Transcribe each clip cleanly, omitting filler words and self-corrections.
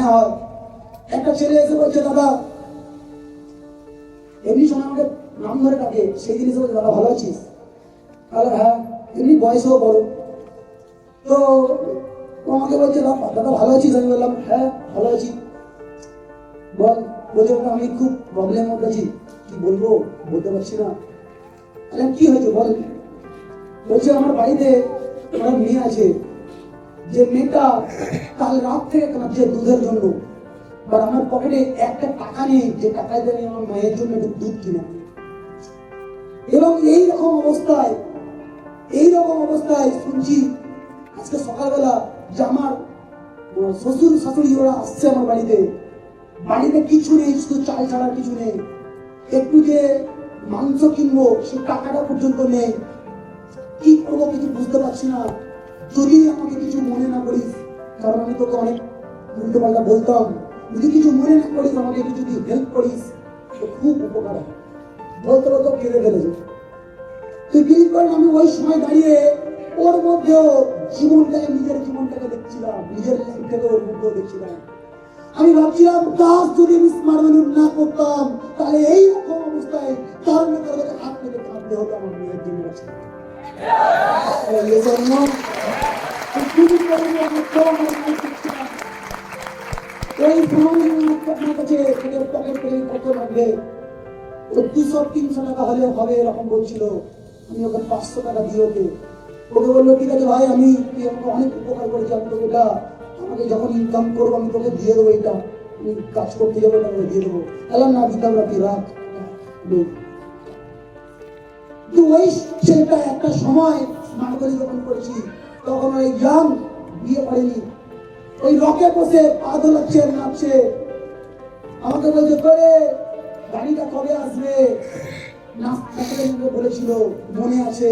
হ্যাঁ হয়। একটা ছেলে এসে বলছে, দাদা, এমনি সময় আমাকে নাম ধরে ডাকে, সেই দিন এসে বলছে, দাদা ভালো আছিস? তাহলে হ্যাঁ, এমনি বয়সেও বড়। তো ও আমাকে বলছে, দাদা ভালো আছিস? আমি বললাম হ্যাঁ ভালো আছি। বল। বলছে, আমি খুব প্রবলেম মধ্যে আছি, কি বলবো বলতে পারছি না। কি হয়েছে বল? বলছে, আমার বাড়িতে আমার মেয়ে আছে, যে মেয়েটা কাল রাত থেকে কাঁদছে দুধের জন্য, আর আমার পকেটে একটা টাকা নেই যে টাকায় দিয়ে আমার মায়ের জন্য একটু দুধ কিনা। এবং এইরকম অবস্থায় শুনছি আজকে সকালবেলা যে আমার শ্বশুর শাশুড়ি ওরা আসছে আমার বাড়িতে কিছু নেই, শুধু চাল ছাড়া কিছু নেই। একটু যে মাংস কিনবো সে টাকাটা পর্যন্ত নেই। কি করবো কিছু বুঝতে পারছি না। যদি আমাকে কিছু মনে না করিস, কারণ আমি তোকে অনেক উল্টো পাল্টা বলতাম, যদি কিছু মনে না করিস, আমাকে একটু যদি হেল্প করিস তো খুব উপকার হয়। বলতে বলতে কেঁদে ফেলেছে। তুই বিলিভ করেন, আমি ওই সময় দাঁড়িয়ে ওর মধ্যেও নিজের জীবনটাকে দেখছিলাম, নিজের লাইফটাকে ওর মধ্যেও দেখছিলাম। আমি ভাবছিলাম, কাজ যদি আমি স্মার্ট ভ্যালু না করতাম, তাহলে এইরকম অবস্থায় কারণ হাত থেকে কাঁদতে হতো আমার মেয়ের জন্য। এই আপনার কাছে পকেট থেকে কত লাগবে? 200-300 টাকা হলে হবে এরকম বলছিল। আমি ওকে 500 টাকা দিয়ে ওকে বললো, ঠিক আছে ভাই, আমি আমাকে অনেক উপকার করেছি, আমি তোকে এটা আমাকে যখন ইনকাম করবো আমি তোকে দিয়ে দেবো, এটা আমি কাজ করতে যাবো, এটা দিয়ে দেবো। এলাম না দিতাম রাখি রাখ। ওই ছেলেটা একটা সময় স্মার্ট ভ্যালু যখন করেছি, তখন ওই ইয়াং, বিয়ে করেনি, ওই রকে বসে পা দোলাচ্ছে নাচছে। আমাকে বলছে, করে গাড়িটা কবে আসবে? বলেছিল মনে আছে।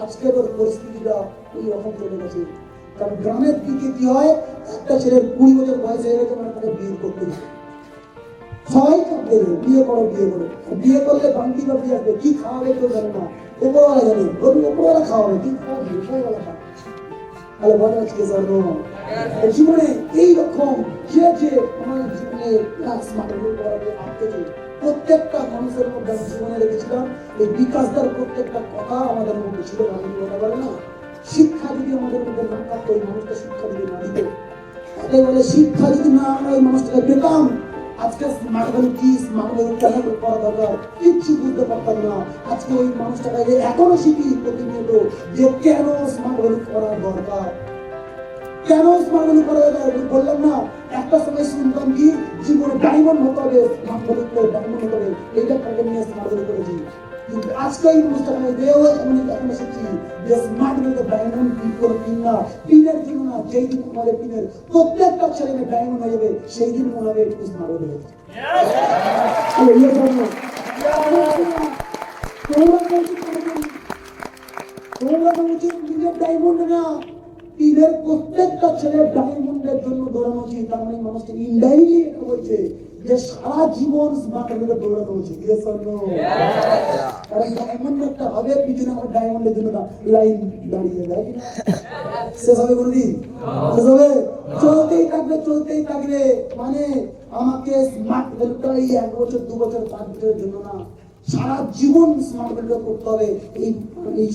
আজকে তোর পরিস্থিতিটা ওই রকম চলে গেছে। কারণ গ্রামের দিকে কি হয়, একটা ছেলের 20 বছর বয়স হয়ে গেছে, মানে তাকে বিয়ে করতে হবে। সবাই কাঁদবে, বিয়ে করো। বিয়ে করলে বান্তি বাপি আসবে, কি খাওয়াবে কেউ জানে না, উপরওয়ালা জানে। উপরওয়ালা খাওয়াবে, কি খাওয়াবে উপরওয়ালা খাওয়াবে। তাহলে বলে আজকে জীবনে এইরকম যে আমার জীবনে প্রত্যেকটা মানুষের মধ্যে আমি জীবনে রেখেছিলাম। এই বিকাশদার প্রত্যেকটা কথা আমাদের মধ্যে ছিল। কথা বলে না, শিক্ষা যদি আমাদের মধ্যে না থাকতো, ওই মানুষটা শিক্ষা যদি না দিত, তাই বলে শিক্ষা যদি না আমরা ওই মানুষটাকে পেতাম, আজকে স্মার্ট ভ্যালু কি, স্মার্ট ভ্যালু কেন করা দরকার, কিচ্ছু বুঝতে পারতাম না। আজকে ওই মানুষটাকে এখনো শিখি প্রতিনিয়ত যে কেন স্মার্ট ভ্যালু করা দরকার, কেন স্মার্ট ভ্যালু করা দরকার। বললাম না, একটা সময় শুনতাম কি জীবনে ডায়মন্ড হতে হবে, স্মার্ট ভ্যালু করে ডায়মন্ড হতে হবে, এইটা টার্গেট নিয়ে স্মার্ট ভ্যালু করেছি। কিন্তু আজকে এই অনুষ্ঠানে এখন এসেছি যে স্মার্ট ভ্যালু ডায়মন্ড করে পিন না, পিনের জন্য না, যেই দিন আমাদের পিনের প্রত্যেকটা ছেলে মেয়ে ডায়মন্ড হয়ে যাবে, সেই দিন মনে হবে একটু স্মার্ট ভ্যালু হয়েছে। নিজের ডায়মন্ড না, পিনের প্রত্যেকটা ছেলে ডায়মন্ডের জন্য দৌড়ানো উচিত। তার মানে মানুষকে ইনডাইরেক্টলি এটা বলছে যে সারা জীবন স্মার্ট ভ্যালুতে দৌড়ানো উচিত। কারণ ডায়মন্ড একটা হবে, পিছনে আমার ডায়মন্ডের জন্য লাইন দাঁড়িয়ে যায়, শেষ হবে কোনদিন? শেষ হবে? চলতেই থাকবে। মানে আমাকে স্মার্ট ভ্যালুটা এই 1 বছর 2 বছর 5 বছরের জন্য না, সারা জীবন স্মার্ট ভ্যালুটা করতে হবে। এই